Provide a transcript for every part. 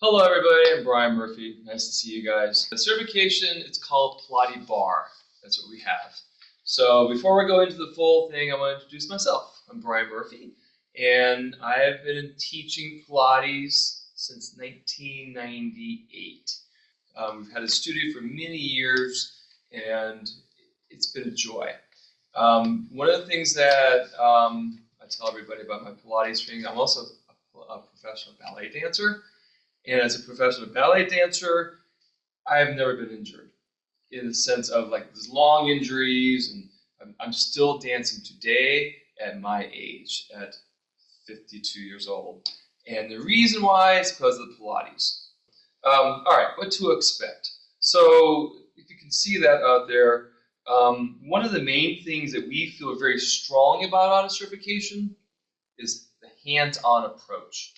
Hello everybody, I'm Brian Murphy. Nice to see you guys. The certification, it's called Pilatibarre. That's what we have. So before we go into the full thing, I want to introduce myself. I'm Brian Murphy, and I have been teaching Pilates since 1998. We've had a studio for many years, and it's been a joy. One of the things that I tell everybody about my Pilates training, I'm also a professional ballet dancer. And as a professional ballet dancer, I've never been injured in the sense of like these long injuries, and I'm still dancing today at my age, at 52 years old. And the reason why is because of the Pilates. All right, what to expect? So if you can see that out there, one of the main things that we feel very strong about auto certification is the hands-on approach.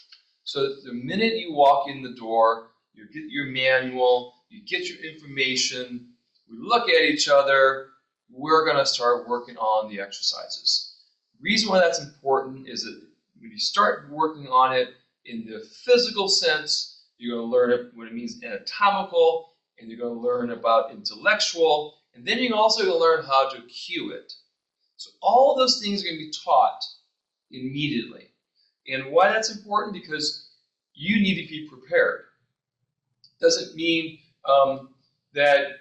So the minute you walk in the door, you get your manual, you get your information, we look at each other, we're going to start working on the exercises. The reason why that's important is that when you start working on it in the physical sense, you're going to learn what it means anatomical, and you're going to learn about intellectual, and then you're also going to learn how to cue it. So all those things are going to be taught immediately. And why that's important? Because you need to be prepared. Doesn't mean that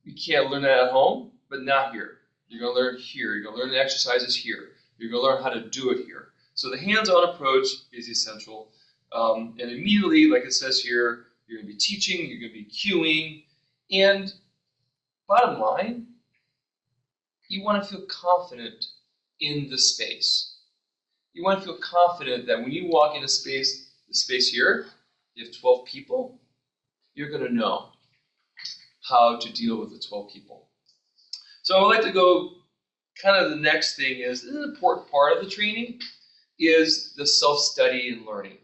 you can't learn that at home, but not here. You're going to learn here. You're going to learn the exercises here. You're going to learn how to do it here. So the hands-on approach is essential. And immediately, like it says here, you're going to be teaching, you're going to be cueing, and bottom line, you want to feel confident in the space. You want to feel confident that when you walk into space, the space here, you have 12 people, you're going to know how to deal with the 12 people. So I'd like to go, kind of the next thing is, an important part of the training is the self-study and learning.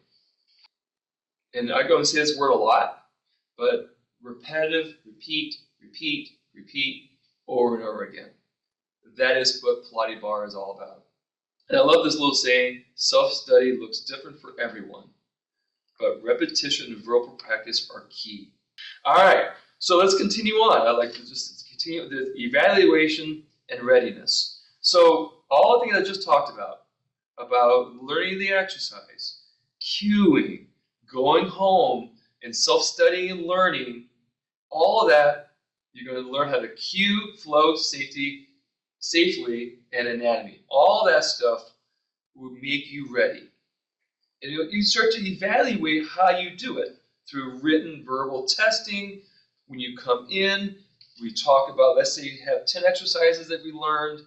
And I go and say this word a lot, but repetitive, repeat, repeat, repeat, over and over again. That is what Pilatibarre is all about. And I love this little saying, self-study looks different for everyone, but repetition and verbal practice are key. All right, so let's continue on. I'd like to just continue with the evaluation and readiness. So all the things I just talked about learning the exercise, cueing, going home, and self-studying and learning, all of that, you're going to learn how to cue, flow, safely, and anatomy. All that stuff will make you ready. And you start to evaluate how you do it through written, verbal testing. When you come in, we talk about, let's say you have 10 exercises that we learned.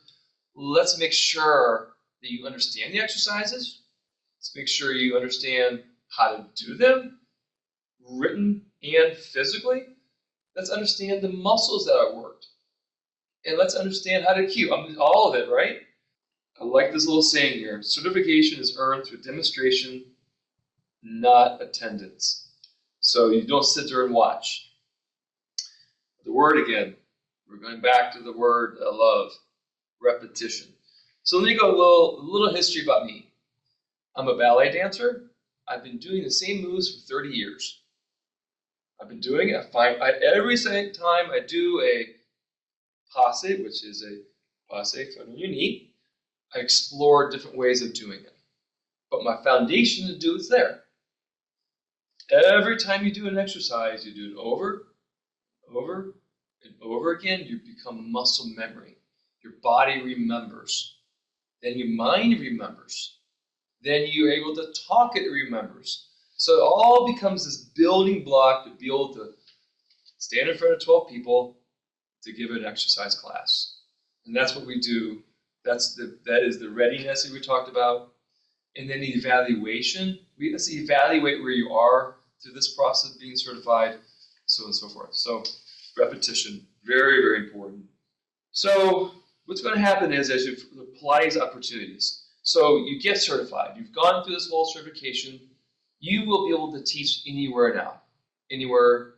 Let's make sure that you understand the exercises. Let's make sure you understand how to do them, written and physically. Let's understand the muscles that are worked. And let's understand how to cue. All of it, right? I like this little saying here. Certification is earned through demonstration, not attendance. So you don't sit there and watch. The word again. We're going back to the word I love, repetition. So let me go a little history about me. I'm a ballet dancer. I've been doing the same moves for 30 years. I've been doing it. Every time I do a passe, which is a passe foot on your knee, I explore different ways of doing it. But my foundation to do is there. Every time you do an exercise, you do it over, and over again, you become muscle memory. Your body remembers. Then your mind remembers. Then you're able to talk, it remembers. So it all becomes this building block to be able to stand in front of 12 people to give an exercise class. And that's what we do. That is the readiness that we talked about. And then the evaluation. Let's evaluate where you are through this process of being certified, so on and so forth. So repetition, very, very important. So what's going to happen is as you apply these opportunities, so you get certified. You've gone through this whole certification. You will be able to teach anywhere now. Anywhere.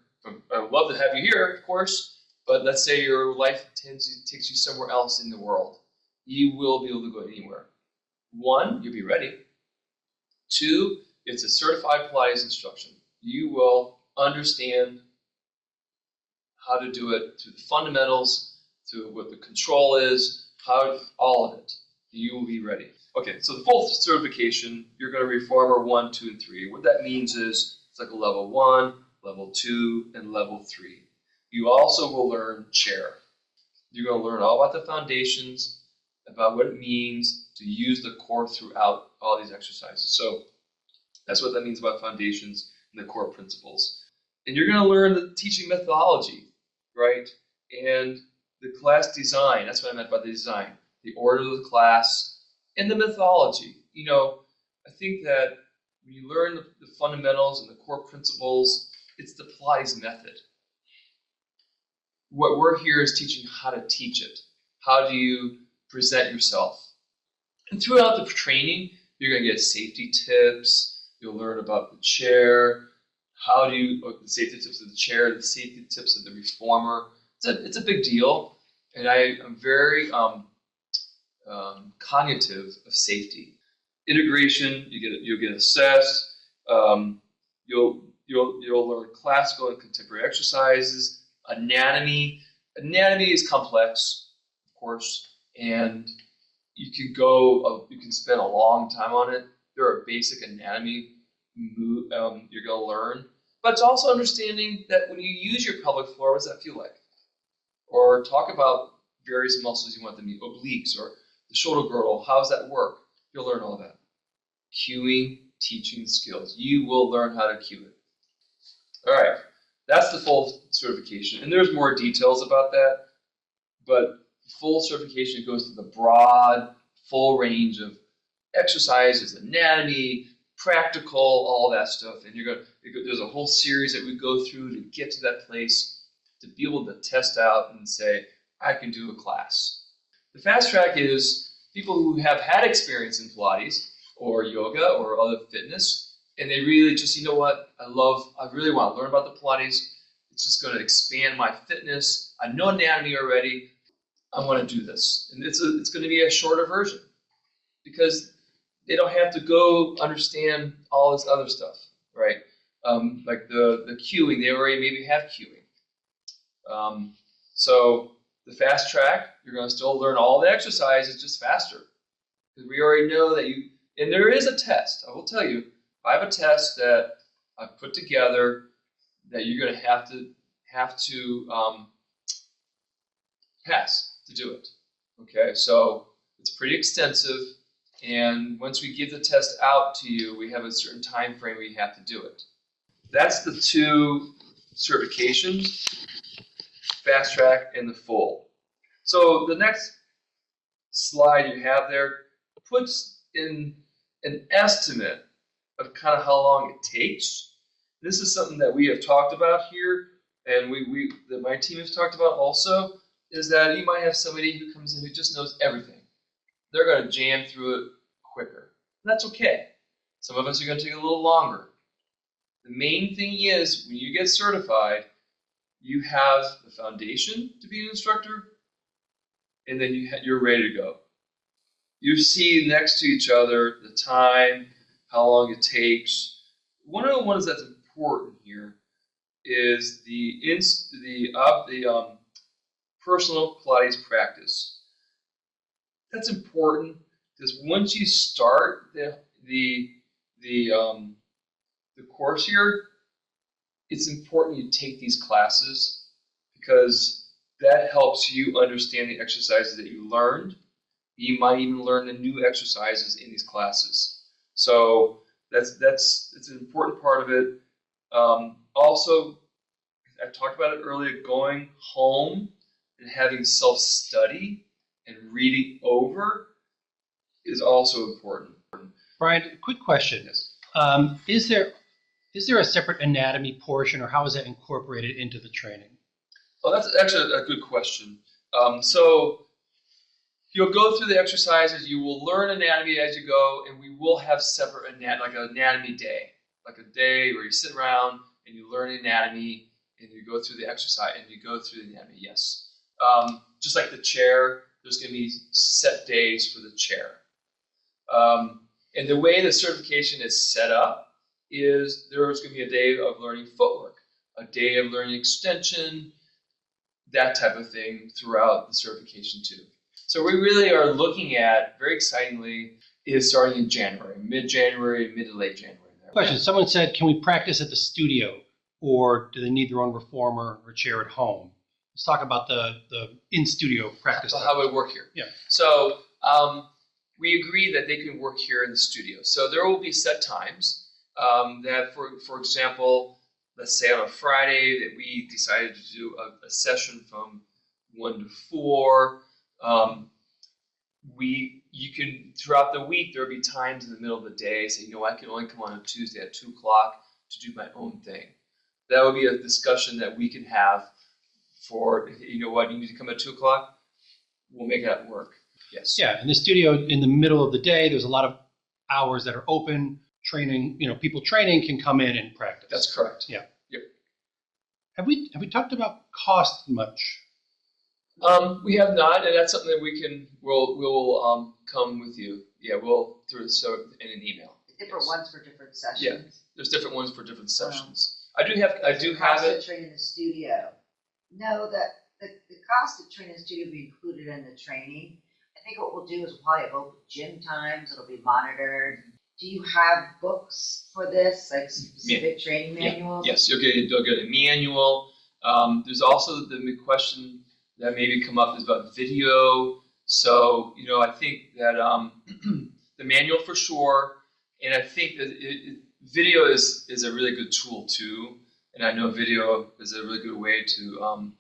I would love to have you here, of course, but let's say your life takes you somewhere else in the world. You will be able to go anywhere. One, you'll be ready. Two, it's a certified Pilates instruction. you will understand how to do it through the fundamentals, through what the control is, all of it. You will be ready. Okay, so the full certification, you're going to reformer 1, 2, and 3. What that means is it's like a level 1, level 2, and level 3. You also will learn chair. You're going to learn all about the foundations, about what it means to use the core throughout all these exercises. So that's what that means about foundations and the core principles. And you're going to learn the teaching methodology, right? And the class design. That's what I meant by the design. The order of the class and the methodology. You know, I think that when you learn the fundamentals and the core principles, it's the Pilates method. What we're here is teaching how to teach it. How do you present yourself? And throughout the training, you're going to get safety tips. You'll learn about the chair. The safety tips of the chair, the safety tips of the reformer. It's a big deal, and I am very cognitive of safety. Integration, you'll get assessed. You'll learn classical and contemporary exercises. Anatomy is complex, of course, and you can spend a long time on it. There are basic anatomy you're going to learn, but it's also understanding that when you use your pelvic floor, what does that feel like? Or talk about various muscles you want them to be, obliques or the shoulder girdle. How does that work? You'll learn all that. Cueing, teaching skills. You will learn how to cue it. All right, that's the full certification, and there's more details about that, but full certification goes to the broad, full range of exercises, anatomy, practical, all that stuff, and there's a whole series that we go through to get to that place to be able to test out and say, I can do a class. The fast track is people who have had experience in Pilates or yoga or other fitness, and they really just, you know what, I really want to learn about the Pilates. It's just going to expand my fitness. I know anatomy already. I want to do this. And it's going to be a shorter version because they don't have to go understand all this other stuff, right? Like the cueing, they already maybe have cueing. So the fast track, you're going to still learn all the exercises, just faster. Because we already know that and there is a test. I will tell you, I have a test that I've put together that you're going to have to pass to do it. Okay, so it's pretty extensive, and once we give the test out to you, we have a certain time frame where you have to do it. That's the 2 certifications, fast track and the full. So the next slide you have there puts in an estimate of kind of how long it takes. This is something that we have talked about here, and that my team has talked about also, is that you might have somebody who comes in who just knows everything. They're going to jam through it quicker. And that's okay. Some of us are going to take a little longer. The main thing is when you get certified, you have the foundation to be an instructor, and then you're ready to go. You see next to each other the time, how long it takes. One of the ones that's important here is the personal Pilates practice. That's important because once you start the course here, it's important you take these classes because that helps you understand the exercises that you learned. You might even learn the new exercises in these classes. So it's an important part of it. Also, I talked about it earlier, going home and having self-study and reading over is also important. Brian, quick question. Yes. Is there a separate anatomy portion, or how is that incorporated into the training? Well, that's actually a good question. So you'll go through the exercises, you will learn anatomy as you go, and we will have separate like an anatomy day, like a day where you sit around and you learn anatomy and you go through the exercise and you go through the anatomy, yes. Just like the chair, there's going to be set days for the chair. And the way the certification is set up is there's going to be a day of learning footwork, a day of learning extension, that type of thing throughout the certification too. So we really are looking at, very excitingly, is starting in January, mid-January, mid to late January. Question, someone said, can we practice at the studio, or do they need their own reformer or chair at home? Let's talk about the in-studio practice. So how it would work here. Yeah. So we agree that they can work here in the studio. So there will be set times that, for example, let's say on a Friday that we decided to do a session from 1 to 4. You can, throughout the week, there'll be times in the middle of the day, say, I can only come on a Tuesday at 2 o'clock to do my own thing. That would be a discussion that we can have for, you need to come at 2 o'clock, we'll make that work. Yes. Yeah, in the studio, in the middle of the day, there's a lot of hours that are open. Training, people training can come in and practice. That's correct. Yeah. Yep. Have we talked about cost much? We have not, and that's something that we'll come with you. Yeah, we'll through in an email. Different ones for different sessions. Yeah, there's different ones for different sessions. I do have it. Train in the studio. No, the cost of training in the studio will be included in the training. I think what we'll do is we'll probably have open gym times. It'll be monitored. Do you have books for this, like specific training manuals? Yes, you'll get a manual. There's also the question that maybe come up is about video. So, I think that the manual for sure, and I think that video is a really good tool too. And I know video is a really good way to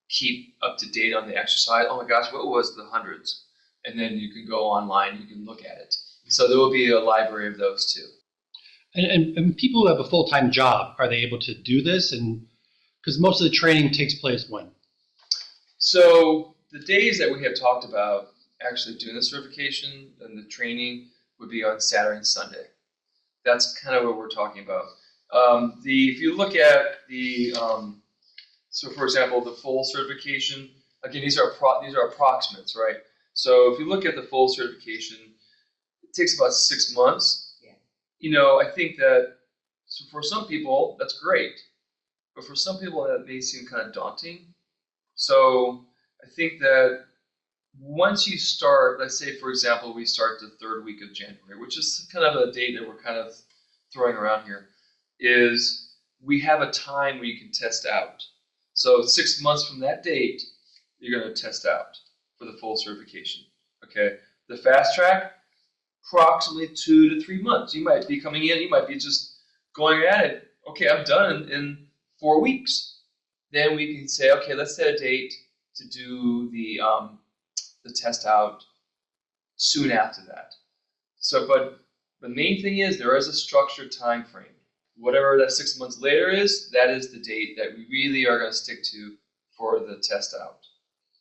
keep up to date on the exercise. Oh my gosh, what was the hundreds? And then you can go online, you can look at it. So there will be a library of those too. And people who have a full-time job, are they able to do this? And because most of the training takes place when? So the days that we have talked about actually doing the certification and the training would be on Saturday and Sunday. That's kind of what we're talking about. If you look at the, so for example, the full certification, again, these are approximates, right? So if you look at the full certification, it takes about 6 months. Yeah. I think that for some people, that's great. But for some people, that may seem kind of daunting. So I think that once you start, let's say, for example, we start the 3rd week of January, which is kind of a date that we're kind of throwing around here, is we have a time where you can test out. So 6 months from that date, you're going to test out for the full certification. Okay. The fast track, approximately 2 to 3 months. You might be coming in, you might be just going at it. Okay, I'm done in 4 weeks. Then we can say, okay, let's set a date to do the test out soon after that. So, but the main thing is there is a structured time frame. Whatever that 6 months later is, that is the date that we really are going to stick to for the test out.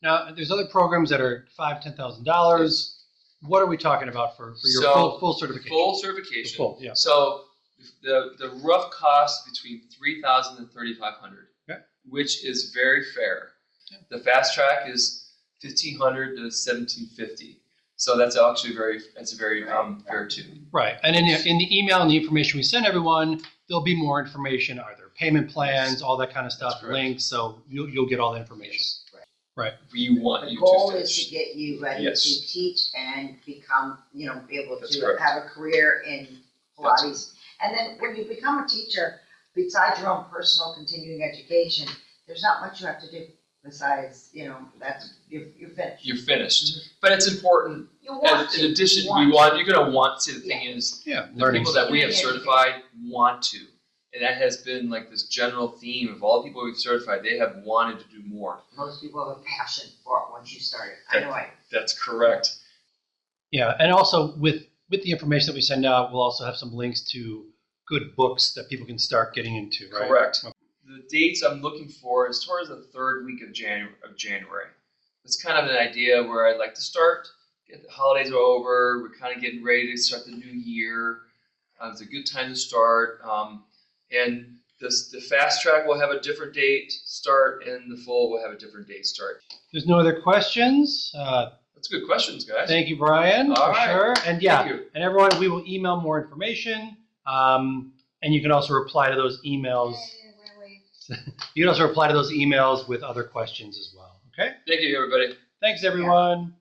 Now, there's other programs that are $5,000, $10,000. What are we talking about for your full certification? Full certification. Full, yeah. So the rough cost between $3,000 and $3,500, okay, which is very fair. Yeah. The fast track is $1,500 to $1,750. So that's actually very fair too. Right, and in the email and the information we send everyone, there'll be more information. Are there payment plans, all that kind of stuff, links? So you'll get all the information. Yes. Right. We want the you goal to is to get you ready to teach and become, be able to have a career in Pilates. And then when you become a teacher, besides your own personal continuing education, there's not much you have to do besides, that's you're finished. You're finished. But it's important. You want in addition, you're going to want to. The thing is, the people that we have certified want to. And that has been like this general theme of all the people we've certified. They have wanted to do more. Most people have a passion for it once you start it. That's correct. Yeah, and also with the information that we send out, we'll also have some links to good books that people can start getting into, right? Correct. Okay. The dates I'm looking for is towards the 3rd week of January. It's kind of an idea where I'd like to start. Get the holidays are over. We're kind of getting ready to start the new year. It's a good time to start. And the fast track will have a different date start, and the full will have a different date start. There's no other questions. That's good questions, guys. Thank you, Brian, for sure. And Thank you. And everyone, we will email more information. And you can also reply to those emails. You can also reply to those emails with other questions as well. Okay? Thank you, everybody. Thanks, everyone.